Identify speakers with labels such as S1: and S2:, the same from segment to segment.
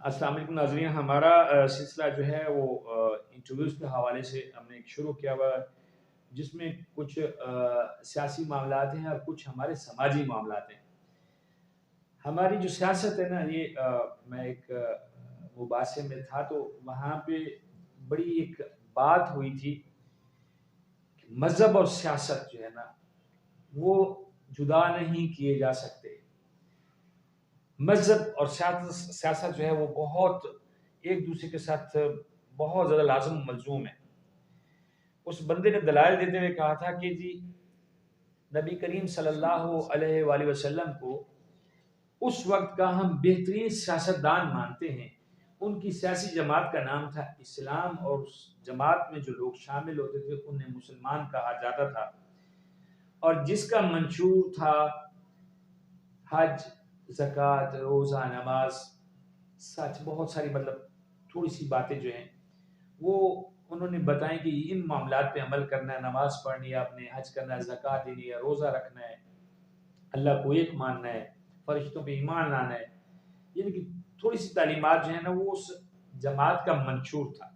S1: अस्सलाम वालेकुम नाज़रीन, हमारा सिलसिला जो है वो इंटरव्यूज़ के हवाले से हमने एक शुरू किया हुआ है, जिसमें कुछ सियासी मामलात हैं और कुछ हमारे समाजी मामलात हैं। हमारी जो सियासत है ना ये मैं एक मुबासे में था तो वहाँ पे बड़ी एक बात हुई थी कि मज़हब और सियासत जो है ना वो जुदा नहीं किए जा सकते। मज़हब और सियासत जो है वो बहुत एक दूसरे के साथ बहुत ज़्यादा लाज़िम मलज़ूम है। उस बंदे ने दलाइल देते हुए कहा था कि जी नबी करीम सल्लल्लाहु अलैहि वसल्लम को उस वक्त का हम बेहतरीन सियासतदान मानते हैं। उनकी सियासी जमात का नाम था इस्लाम और उस जमात में जो लोग शामिल होते थे उन्हें मुसलमान कहा जाता था और जिसका मंशूर था हज, ज़कात, रोज़ा, नमाज, सच बहुत सारी मतलब थोड़ी सी बातें जो हैं वो उन्होंने बताया कि इन मामलात पे अमल करना है, नमाज पढ़नी है, आपने हज करना है, ज़कात देनी है, रोज़ा रखना है, अल्लाह को एक मानना है, फरिश्तों पे ईमान लाना है। यानी कि थोड़ी सी तालीमात जो है ना वो उस जमात का मंशूर था,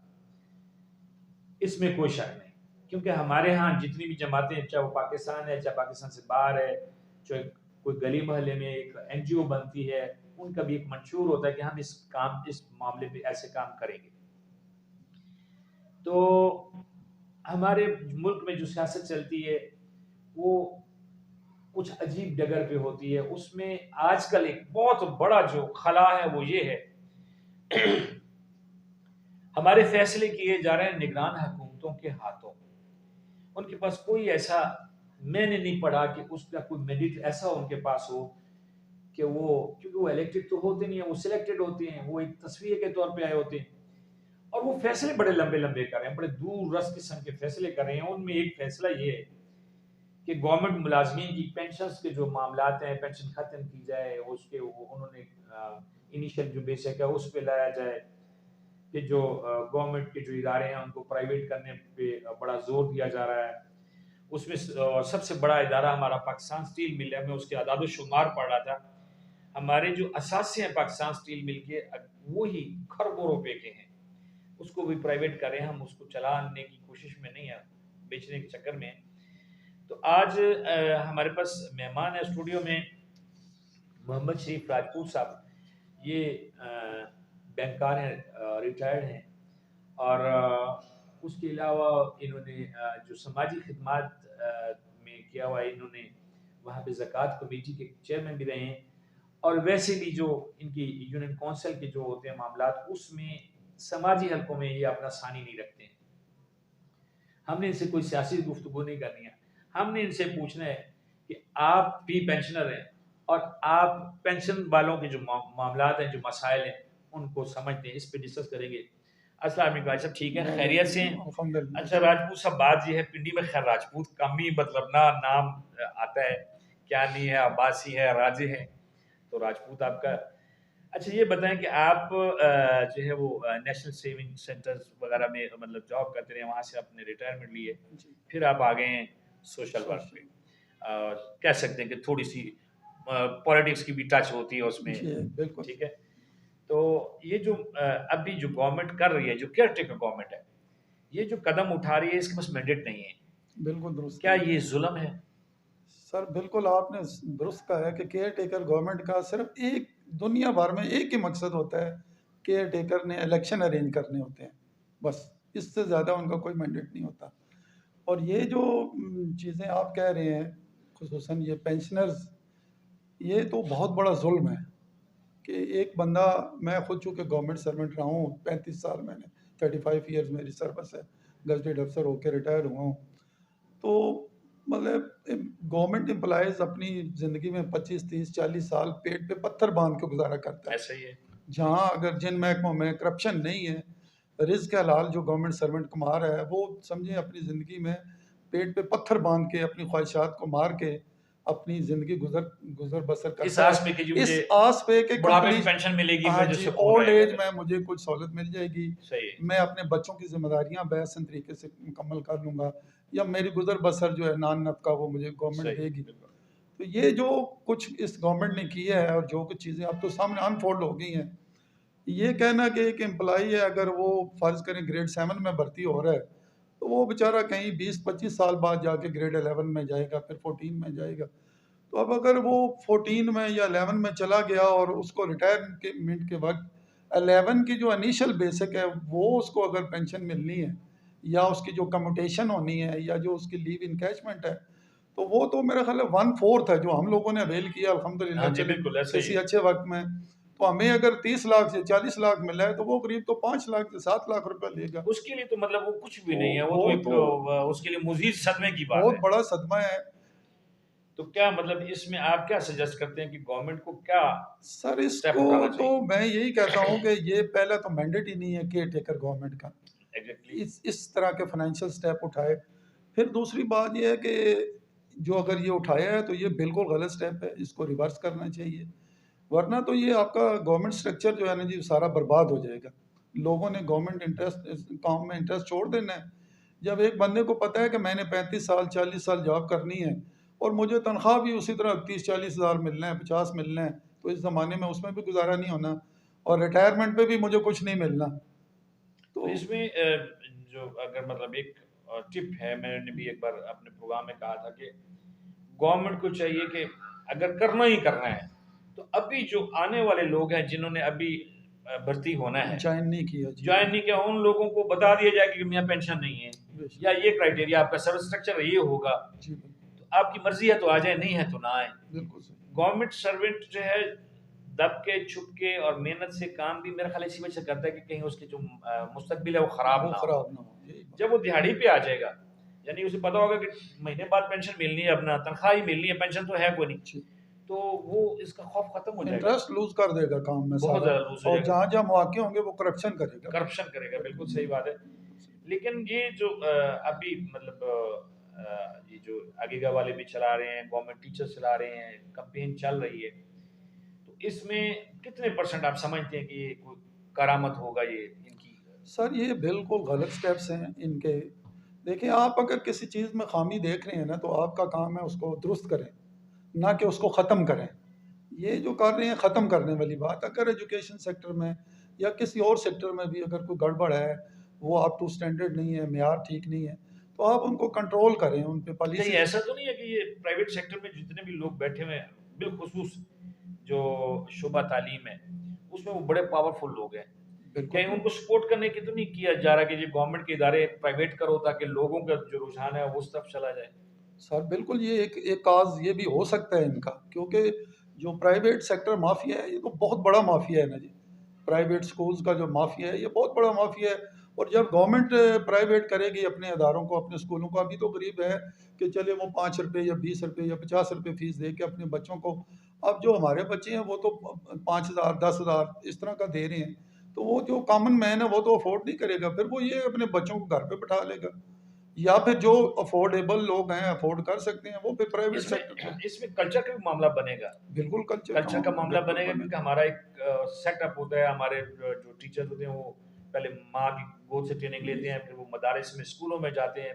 S1: इसमें कोई शक नहीं। क्योंकि हमारे यहाँ जितनी भी जमातें, चाहे वो पाकिस्तान है, चाहे पाकिस्तान से बाहर है, चाहे कोई गली मोहल्ले में एक एनजीओ बनती है, उनका भी एक मंशूर होता है कि हम इस मामले पे ऐसे काम करेंगे। तो हमारे मुल्क में जो सियासत चलती है वो कुछ अजीब डगर पे होती है। उसमें आजकल एक बहुत बड़ा जो खला है वो ये है हमारे फैसले किए जा रहे हैं निगरान हुकूमतों के हाथों। उनके पास कोई ऐसा, मैंने नहीं पढ़ा कि उसका कोई मेरिट ऐसा उनके पास हो कि वो, क्योंकि वो इलेक्टेड तो होते नहीं है, वो सिलेक्टेड होते हैं, वो एक तस्वीर के तौर पे आए होते हैं और वो फैसले बड़े लंबे लंबे कर रहे हैं, बड़े दूर रस किस्म के फैसले कर रहे हैं। उनमें एक फैसला ये है कि गवर्नमेंट मुलाजमीन की पेंशन के जो मामलात हैं, पेंशन खत्म की जाए, उसके उन्होंने इनिशियल जो बेसिक है उस पर लाया जाए कि जो गवर्नमेंट के जो इदारे हैं उनको प्राइवेट करने पे बड़ा जोर दिया जा रहा है। उसमें सबसे बड़ा इदारा हमारा पाकिस्तान स्टील मिल है। मैं उसके आदाद शुमार पढ़ रहा था। हमारे जो असासे हैं पाकिस्तान स्टील मिल के, वो ही खरबों रुपए के हैं, उसको भी प्राइवेट करें, हम उसको चलाने की कोशिश में नहीं है, बेचने के चक्कर में। तो आज हमारे पास मेहमान है स्टूडियो में, मोहम्मद शरीफ राजपूत साहब। ये बैंकार हैं, रिटायर्ड हैं और उसके अलावा इन्होंने जो समाजी खिदमात में किया हुआ है, इन्होंने वहाँ पे ज़कात कमेटी के चेयरमैन भी रहे हैं और वैसे भी जो इनकी यूनियन काउंसिल के जो होते हैं मामलात, उसमें समाजी हलकों में ये अपना सानी नहीं रखते हैं। हमने इनसे कोई सियासी गुफ्तगू नहीं करनी है, हमने इनसे पूछना है कि आप भी पेंशनर हैं और आप पेंशन वालों के जो मामलात हैं, जो मसाइल हैं, उनको समझते हैं, इस पे डिस्कस करेंगे। अस्सलाम वालेकुम भाई साहब, ठीक है, खैरियत से हैं? अच्छा राजपूत साहब, बात ये है पिंडी में खैर राजपूत कम ही मतलब ना नाम आता है, क्या नहीं है, अब्बासी है, राजे है, तो राजपूत आपका। अच्छा ये बताएं कि आप जो है वो नेशनल सेविंग सेंटर्स वगैरह में मतलब जॉब करते रहे, वहाँ से आपने रिटायरमेंट ली है, फिर आप आ गए हैं सोशल वर्क पे। कह सकते हैं कि थोड़ी सी पॉलिटिक्स की भी टच होती है उसमें,
S2: बिल्कुल
S1: ठीक है। तो ये जो अभी जो गवर्नमेंट कर रही है, जो केयर टेकर गवर्नमेंट है, ये जो कदम उठा रही है, इसके पास मैंडेट नहीं है,
S2: बिल्कुल दुरुस्त
S1: क्या
S2: है
S1: ये जुल्म है?
S2: सर। बिल्कुल आपने दुरुस्त कहा है कि केयर टेकर गवर्नमेंट का सिर्फ एक, दुनिया भर में एक ही मकसद होता है, केयर टेकर ने इलेक्शन अरेंज करने होते हैं, बस। इससे ज़्यादा उनका कोई मैंडेट नहीं होता। और ये जो चीज़ें आप कह रहे हैं, खुसूसन ये पेंशनर्स, ये तो बहुत बड़ा जुल्म है कि एक बंदा, मैं खुद चूँकि गवर्नमेंट सर्वेंट रहा हूँ 35 साल, मैंने 35 ईयर्स मेरी सर्विस है, गजटेड अफसर होकर रिटायर हुआ हूँ। तो मतलब गवर्नमेंट एम्प्लॉयज़ अपनी ज़िंदगी में 25, 30, 40 साल पेट पे पत्थर बांध के गुजारा करता है।
S1: ऐसा ही है।
S2: जहाँ अगर जिन महकमों में करप्शन नहीं है, रिस्क हलाल जो गवर्नमेंट सर्वेंट कमा रहा है, वो समझे अपनी ज़िंदगी में पेट पे पत्थर बांध के अपनी ख्वाहिशात को मार के अपनी ज़िंदगी गुजर गुजर बसर
S1: इस
S2: करता
S1: आस
S2: है,
S1: पे कि जो
S2: इस
S1: मुझे
S2: आस पे कि
S1: बुढ़ापे में
S2: कंप्लीट,
S1: पेंशन मिलेगी,
S2: हाँ
S1: मुझे
S2: जी,
S1: सुकून
S2: ओल्ड एज
S1: रहेगा।
S2: में मुझे कुछ सहूलत मिल जाएगी,
S1: सही है।
S2: मैं अपने बच्चों की जिम्मेदारियां बेहसन तरीके से मुकम्मल कर लूँगा, या मेरी गुजर बसर जो है नान नफ़का वो मुझे गवर्नमेंट
S1: सही है,
S2: देगी।
S1: बिल्कुल।
S2: तो ये जो कुछ इस गवर्नमेंट ने किया है और जो कुछ चीज़ें अब तो सामने अनफोल्ड हो गई हैं, ये कहना कि एक एम्प्लॉई है, अगर वो फ़र्ज़ करें ग्रेड 7 में भर्ती हो रहा है, तो वो बेचारा कहीं 20-25 साल बाद जाके ग्रेड 11 में जाएगा, फिर 14 में जाएगा। तो अब अगर वो 14 में या 11 में चला गया और उसको रिटायरमेंट के वक़्त 11 की जो इनिशियल बेसिक है, वो उसको अगर पेंशन मिलनी है या उसकी जो कम्यूटेशन होनी है या जो उसकी लीव एनकैशमेंट है, तो वो तो मेरा ख़्याल है 1/4 है जो हम लोगों ने अवेल किया
S1: हाँ
S2: अल्हम्दुलिल्लाह,
S1: जी,
S2: चले
S1: बिल्कुल ऐसा ही
S2: किसी
S1: है।
S2: अच्छे वक़्त में। तो हमें अगर 30 लाख से 40 लाख मिला है, तो वो करीब तो 5 लाख से 7 लाख रुपए लेगा।
S1: उसके लिए तो मतलब वो कुछ भी
S2: तो
S1: नहीं है, वो
S2: वो
S1: तो एक
S2: तो
S1: उसके लिए मुज़ीद सदमे की बात
S2: बहुत
S1: है।
S2: बड़ा सदमा है।
S1: तो क्या मतलब इसमें आप क्या सजेस्ट करते हैं कि गवर्नमेंट को क्या
S2: सर,
S1: स्टेप
S2: इसको
S1: उठाना
S2: तो
S1: चाहिए?
S2: मैं यही कहता हूँ कि ये पहला तो मैंडेट ही नहीं है केयर टेकर गवर्नमेंट का
S1: एग्ज़ैक्टली।
S2: इस तरह के फाइनेंशियल स्टेप उठाए। फिर दूसरी बात ये है कि जो अगर ये उठाया है तो ये बिल्कुल गलत स्टेप है, इसको रिवर्स करना चाहिए। वरना तो ये आपका गवर्नमेंट स्ट्रक्चर जो है ना जी, सारा बर्बाद हो जाएगा। लोगों ने गवर्नमेंट इंटरेस्ट इस काम में इंटरेस्ट छोड़ देना है। जब एक बंदे को पता है कि मैंने 35 साल 40 साल जॉब करनी है और मुझे तनख्वाह भी उसी तरह 30-40 हज़ार मिलना है, 50 मिलना है, तो इस ज़माने में उसमें भी गुजारा नहीं होना और रिटायरमेंट पे भी मुझे कुछ नहीं मिलना।
S1: तो
S2: तो
S1: इसमें जो अगर मतलब एक टिप है, मैंने भी एक बार अपने प्रोग्राम में कहा था कि गवर्नमेंट को चाहिए कि अगर करना ही करना है, तो अभी जो आने वाले लोग हैं जिन्होंने अभी भर्ती होना है,
S2: जॉइन नहीं किया जी।
S1: ज्वाइन नहीं किया, उन लोगों को बता दिया जाए कि यहाँ पेंशन नहीं है
S2: बेशक।
S1: या ये क्राइटेरिया आपका सर्विस स्ट्रक्चर ये होगा।
S2: जी बिल्कुल।
S1: तो आपकी मर्जी है तो आ जाए, नहीं है तो ना आए।
S2: बिल्कुल सही।
S1: गवर्नमेंट सर्वेंट जो है दब के छुप के और मेहनत से काम भी मेरा ख्याल इसी वजह से करता है कि कहीं उसकी जो मुस्तकबिल है वो खराब
S2: वो
S1: ना हो।
S2: खराब ना हो, यही बात।
S1: जब वो दिहाड़ी पे आ जाएगा, यानी उसे पता होगा कि महीने बाद पेंशन मिलनी है, अपना तनख्वाह ही मिलनी है, पेंशन तो है कोई नहीं,
S2: जी।
S1: तो वो इसका खौफ खत्म हो जाएगा,
S2: इंटरेस्ट लूज कर देगा काम में
S1: बहुत
S2: सारा।
S1: ज्यादा लूज हो
S2: और
S1: जाएगा,
S2: जहाँ जहाँ मौके होंगे वो करप्शन करेगा।
S1: करप्शन करेगा, बिल्कुल सही बात है। लेकिन ये जो अभी मतलब ये जो आगेगा वाले भी चला रहे हैं, गवर्नमेंट टीचर चला रहे हैं, कैंपेन चल रही है, तो इसमें कितने परसेंट आप समझते हैं कि ये कोई करामत होगा ये इनकी?
S2: सर, ये बिल्कुल गलत स्टेप्स हैं इनके। देखिए, आप अगर किसी चीज़ में खामी देख रहे हैं ना, तो आपका काम है उसको दुरुस्त करें, ना कि उसको ख़त्म करें। ये जो कर रहे हैं ख़त्म करने वाली बात। अगर एजुकेशन सेक्टर में या किसी और सेक्टर में भी अगर कोई गड़बड़ है, वो अप टू स्टैंडर्ड नहीं है, मेयार ठीक नहीं है, तो आप उनको कंट्रोल करें, उन पे
S1: कहीं
S2: पॉलिसीज़।
S1: ऐसा तो नहीं है कि ये प्राइवेट सेक्टर में जितने भी लोग बैठे हुए हैं, बिलखुसूस जो शुबा तालीम है, उसमें वो बड़े पावरफुल लोग हैं।
S2: बिल्कुल।
S1: कहीं उनको सपोर्ट करने की तो नहीं किया जा रहा कि ये गवर्नमेंट के इदारे प्राइवेट करो ताकि लोगों का जो रुझान है वो उस तरफ चला जाए?
S2: सर, बिल्कुल ये एक एक काज़ ये भी हो सकता है इनका, क्योंकि जो प्राइवेट सेक्टर माफिया है, ये तो बहुत बड़ा माफिया है ना जी। प्राइवेट स्कूल्स का जो माफिया है, ये बहुत बड़ा माफिया है। और जब गवर्नमेंट प्राइवेट करेगी अपने अदारों को, अपने स्कूलों को, अभी तो करीब है कि चले वो 5 रुपये या 20 रुपये या 50 रुपये फीस दे के अपने बच्चों को, अब जो हमारे बच्चे हैं वो तो 5 हज़ार 10 हज़ार इस तरह का दे रहे हैं। तो वो जो कॉमन मैन है वो तो अफोर्ड नहीं करेगा, फिर वो ये अपने बच्चों को घर पे बैठा लेगा। या फिर जो अफोर्डेबल लोग हैं, अफोर्ड कर सकते हैं, वो फिर प्राइवेट
S1: इसमें
S2: सेक्टर में।
S1: इसमें कल्चर का भी मामला बनेगा।
S2: बिल्कुल कल्चर का
S1: कल्चर का मामला
S2: बिल्कुल
S1: बनेगा क्योंकि
S2: बनेगा।
S1: हमारा एक सेटअप होता है, हमारे जो टीचर्स होते हैं वो पहले माँ की गोद से ट्रेनिंग लेते हैं, फिर वो मदारिस में स्कूलों में जाते हैं,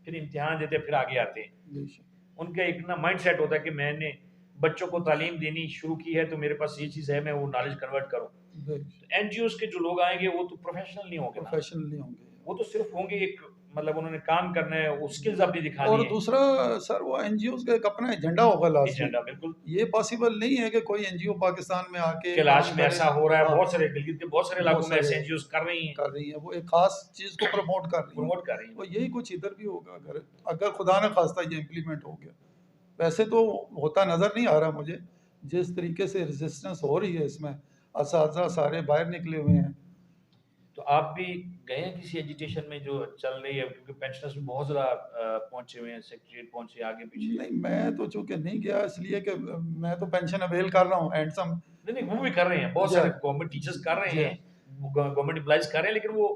S1: फिर इम्तिहान देते हैं, फिर आगे आते हैं।
S2: बेशक।
S1: उनका एक ना माइंड सेट होता है कि मैंने बच्चों को तालीम देनी शुरू की है तो मेरे पास ये चीज़ है, मैं वो नॉलेज कन्वर्ट करूँ।
S2: बेशक।
S1: तो एनजीओ के जो लोग आएंगे वो तो प्रोफेशनल नहीं होंगे ना,
S2: प्रोफेशनल नहीं होंगे।
S1: वो तो सिर्फ होंगे एक मतलब उन्होंने काम करना है, वो स्किल्स अपनी दिखानी
S2: और
S1: है।
S2: दूसरा सर, वो एनजीओ का एक अपना एजेंडा होगा लास्ट में।
S1: एजेंडा बिल्कुल।
S2: ये पॉसिबल नहीं है कि कोई एनजीओ पाकिस्तान में आके
S1: कैलाश
S2: काम
S1: में
S2: करे।
S1: ऐसा हो रहा है,
S2: हाँ,
S1: बहुत सारे गिलगित के बहुत सारे इलाकों
S2: बहुत
S1: में ऐसे
S2: सारे
S1: एनजीओ कर रही हैं,
S2: कर रही है, वो एक खास चीज़ को प्रमोट कर रही
S1: प्रमोट
S2: हैं।
S1: कर रही
S2: और
S1: हैं।
S2: यही कुछ इधर भी होगा, अगर अगर खुदा न खास्ता ये इम्प्लीमेंट हो गया। वैसे तो होता नज़र नहीं आ रहा मुझे, जिस तरीके से रेजिस्टेंस हो रही है इसमें, असातिज़ा सारे बाहर निकले हुए हैं।
S1: तो आप भी गए हैं किसी एजुटेशन में जो चल रही है, क्योंकि पेंशनर्स भी बहुत ज़्यादा पहुंचे हुए हैं, सेक्रेटरीट पहुंचे आगे पीछे।
S2: नहीं, मैं तो चूँकि नहीं गया इसलिए कि मैं तो पेंशन अवेल कर रहा हूँ हैंडसम।
S1: नहीं नहीं, वो भी कर रहे हैं, बहुत
S2: जी
S1: सारे
S2: हाँ,
S1: गवर्नमेंट टीचर्स कर रहे
S2: जी
S1: हैं,
S2: हाँ।
S1: गवर्नमेंट एम्प्लॉइज कर रहे हैं, लेकिन वो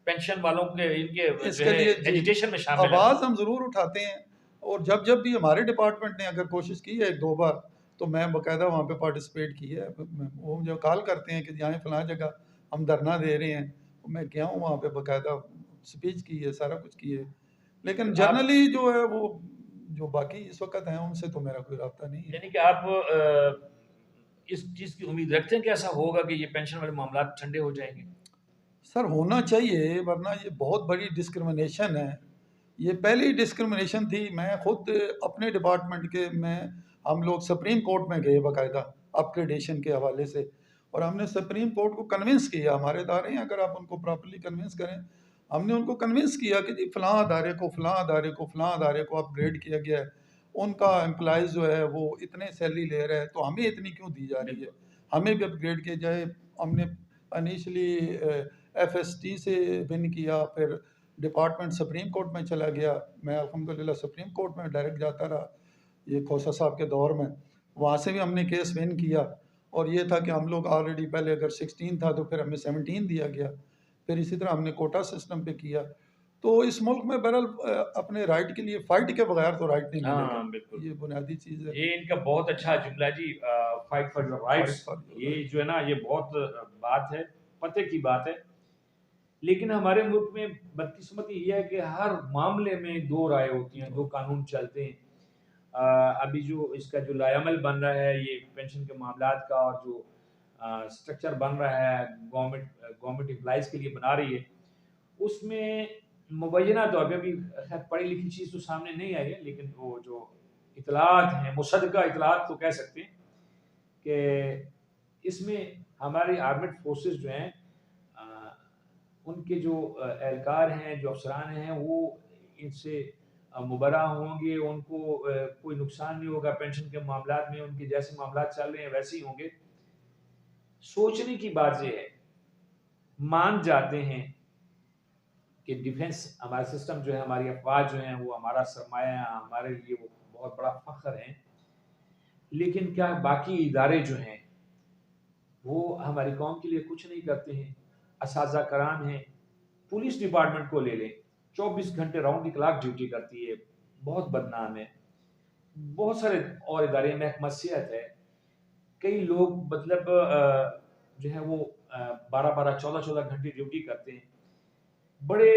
S1: पेंशन वालों के इनके जो
S2: इसके
S1: है
S2: लिए जी,
S1: एजुटेशन में शामिल है वो।
S2: आवाज़ हम ज़रूर उठाते हैं। और जब जब भी हमारे डिपार्टमेंट ने अगर कोशिश की है 1-2 बार, तो मैं बाकायदा वहाँ पे पार्टिसिपेट की है। वो मुझे कॉल करते हैं कि यहाँ फलाँ जगह हम धरना दे रहे हैं, तो मैं गया हूँ वहाँ पे, बाकायदा स्पीच की है, सारा कुछ की है।
S1: तो
S2: लेकिन
S1: आप
S2: जनरली जो है वो, जो बाकी इस वक़्त हैं, उनसे तो मेरा कोई राब्ता नहीं है।
S1: यानी कि आप इस चीज़ की उम्मीद रखते हैं कि ऐसा होगा कि ये पेंशन वाले मामला ठंडे हो जाएंगे?
S2: सर होना चाहिए, वरना ये बहुत बड़ी डिस्क्रिमिनेशन है। ये पहली डिस्क्रिमिनेशन थी। मैं खुद अपने डिपार्टमेंट के में हम लोग सुप्रीम कोर्ट में गए बाकायदा अपग्रेडेशन के हवाले से, और हमने सुप्रीम कोर्ट को कन्विंस किया। हमारे इदारे हैं, अगर आप उनको प्रॉपर्ली कन्विंस करें, हमने उनको कन्विंस किया कि जी फ़लाँ अदारे को फ़लाँ अदारे को फ़लाँ अदारे को अपग्रेड किया गया है, उनका एम्प्लॉइज़ जो है वो इतने सैलरी ले रहे हैं, तो हमें इतनी क्यों दी जा रही है,
S1: बिल्कुल।
S2: हमें भी अपग्रेड किया जाए। हमने इनिशली एफएसटी से विन किया, फिर डिपार्टमेंट सुप्रीम कोर्ट में चला गया। मैं अल्हम्दुलिल्लाह सुप्रीम कोर्ट में डायरेक्ट जाता रहा, ये खोसा साहब के दौर में। वहाँ से भी हमने केस विन किया, और ये था कि हम लोग ऑलरेडी पहले अगर 16 था तो फिर हमें 17 दिया गया। फिर इसी तरह हमने कोटा सिस्टम पे किया। तो इस मुल्क में बहरहाल अपने राइट के लिए फ़ाइट के बगैर तो राइट नहीं मिलेगा।
S1: हाँ, बिल्कुल।
S2: ये बुनियादी चीज़ है।
S1: ये इनका बहुत अच्छा जुमला जी, fight for your
S2: fight
S1: rights.
S2: For your
S1: ये
S2: राइट।
S1: जो है ना, ये बहुत बात है, पते की बात है। लेकिन हमारे मुल्क में बदकिस्मती ये है कि हर मामले में 2 राय होती हैं, 2 कानून चलते हैं। अभी जो इसका जो लाएमल बन रहा है ये पेंशन के मामलात का, और जो स्ट्रक्चर बन रहा है गवर्नमेंट एम्प्लॉइज़ के लिए बना रही है, उसमें मुबैना तौर पे अभी खैर पढ़ी लिखी चीज़ तो सामने नहीं आई है, लेकिन वो जो इत्तलात हैं, मुसद्दक़ा इत्तलात तो कह सकते हैं कि इसमें हमारी आर्मेड फोर्सेस जो हैं, अ, उनके जो एहलकार हैं, जो अफसरान हैं, वो इनसे मुबर्रा होंगे, उनको कोई नुकसान नहीं होगा पेंशन के मामलात में, उनके जैसे मामलात चल रहे हैं वैसे ही होंगे। सोचने की बात ये है, मान जाते हैं कि डिफेंस हमारा सिस्टम जो है, हमारी अफवाज जो हैं, वो हमारा सरमाया है, हमारे लिए वो बहुत बड़ा फ़ख्र है। लेकिन क्या बाकी इदारे जो हैं, वो हमारी कौम के लिए कुछ नहीं करते हैं? असाज़ा कराम हैं, पुलिस डिपार्टमेंट को ले लें, 24 घंटे राउंड द क्लॉक ड्यूटी करती है, बहुत बदनाम है। बहुत सारे और इदारे, महकमा सेहत है, कई लोग मतलब जो है वो 12-12, 14-14 घंटे ड्यूटी करते हैं। बड़े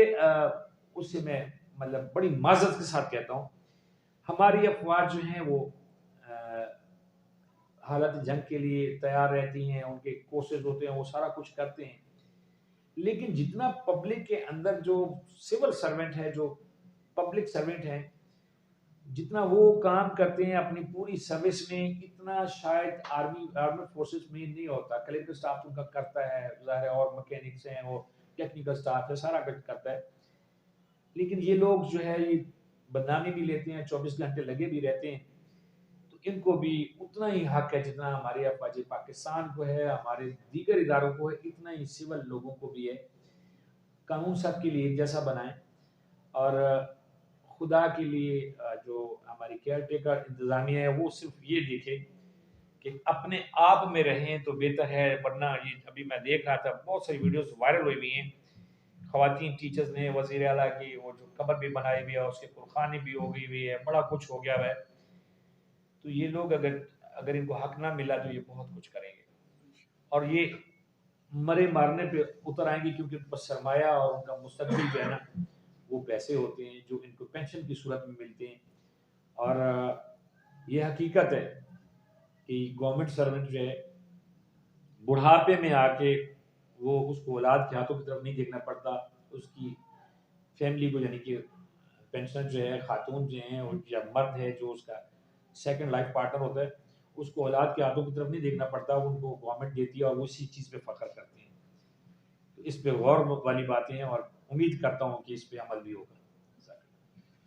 S1: उससे मैं मतलब बड़ी माज़रत के साथ कहता हूँ, हमारी अफ़वाज जो हैं वो अ, हालत जंग के लिए तैयार रहती हैं, उनके कोर्सेज़ होते हैं, वो सारा कुछ करते हैं। लेकिन जितना पब्लिक के अंदर जो सिविल सर्वेंट है, जो पब्लिक सर्वेंट हैं, जितना वो काम करते हैं अपनी पूरी सर्विस में, इतना शायद आर्मी फोर्सेस में नहीं होता। कलेक्टर स्टाफ उनका करता है, ज़ाहिर है, और मैकेनिक्स हैं, और टेक्निकल स्टाफ है, सारा कुछ करता है। लेकिन ये लोग जो है ये बदनामी भी लेते हैं, 24 घंटे लगे भी रहते हैं। तो इनको भी उतना ही हक है जितना हमारे अफवाज पाकिस्तान को है, हमारे दीगर इदारों को है, इतना ही सिविल लोगों को भी है। कानून सबके लिए एक जैसा बनाएं, और खुदा के लिए जो हमारी केयर टेकर इंतज़ामिया है वो सिर्फ ये देखे कि अपने आप में रहें तो बेहतर है। वरना ये अभी मैं देख रहा था, बहुत सारी वीडियोस वायरल हुई हुई हैं, खवातीन टीचर्स ने वज़ीर आला की वो जो कबर भी बनाई हुई है, उसके कुर्बानी भी हो गई हुई है, बड़ा कुछ हो गया हुआ है। तो ये लोग अगर अगर इनको हक ना मिला तो ये बहुत कुछ करेंगे, और ये मरे मारने पे उतर आएंगे, क्योंकि उनका सरमाया और उनका मुस्तकबिल जो है ना, वो पैसे होते हैं जो इनको पेंशन की सूरत में मिलते हैं। और ये हकीकत है कि गवर्नमेंट सर्वेंट जो है बुढ़ापे में आके वो उसको औलाद के हाथों की तरफ नहीं देखना पड़ता, उसकी फैमिली को, यानी कि पेंशनर जो है, खातून जो हैं, और या मर्द है जो उसका सेकंड लाइफ पार्टनर होता है, उसको औलाद के हाथों की तरफ नहीं देखना पड़ता, उनको गवर्नमेंट देती है, और वो इसी चीज़ पे फ़ख्र करते हैं। तो इस पे गौर वाली बातें हैं, और उम्मीद करता हूँ कि इस पे अमल भी होगा।